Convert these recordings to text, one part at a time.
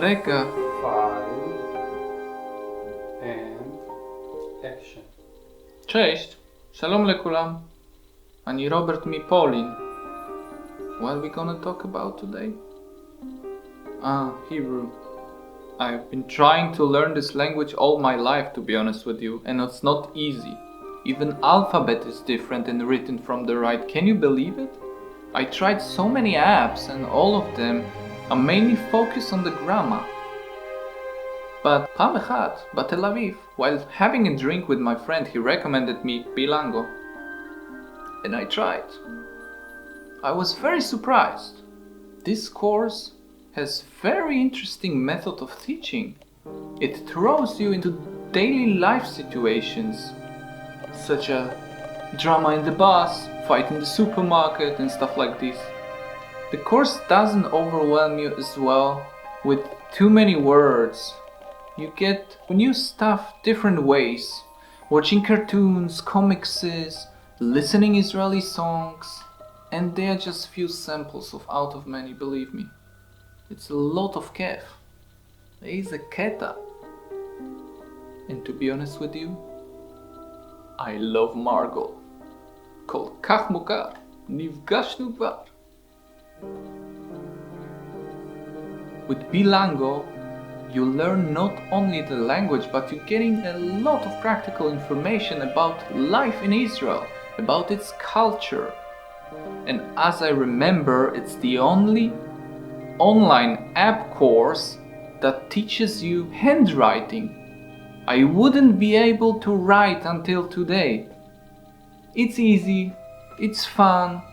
Reka. 5 and action. Cześć. Shalom lekulam. Ani Robert mi Polin. What are we gonna talk about today? Hebrew. I've been trying to learn this language all my life, to be honest with you, and it's not easy. Even alphabet is different and written from the right. Can you believe it? I tried so many apps and all of them are mainly focused on the grammar. But פעם אחת, בתל אביב, while having a drink with my friend, he recommended me Beelango. And I tried. I was very surprised. This course has very interesting method of teaching. It throws you into daily life situations, such as drama in the bus, fight in the supermarket and stuff like this. The course doesn't overwhelm you as well with too many words. You get new stuff different ways, watching cartoons, comics, listening Israeli songs, and they are just few samples of out of many, believe me. It's a lot of kef. There is a keta. And to be honest with you, I love Margot. כל כך מוכר, נפגשנו כבר. With Beelango, you learn not only the language, but you're getting a lot of practical information about life in Israel, about its culture. And as I remember, it's the only online app course that teaches you handwriting. I wouldn't be able to write until today. It's easy, it's fun,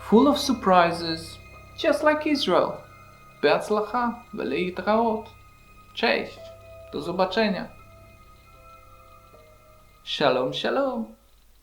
full of surprises, just like Israel. בהצלחה ולהתראות. Cześć, do zobaczenia. Shalom, shalom.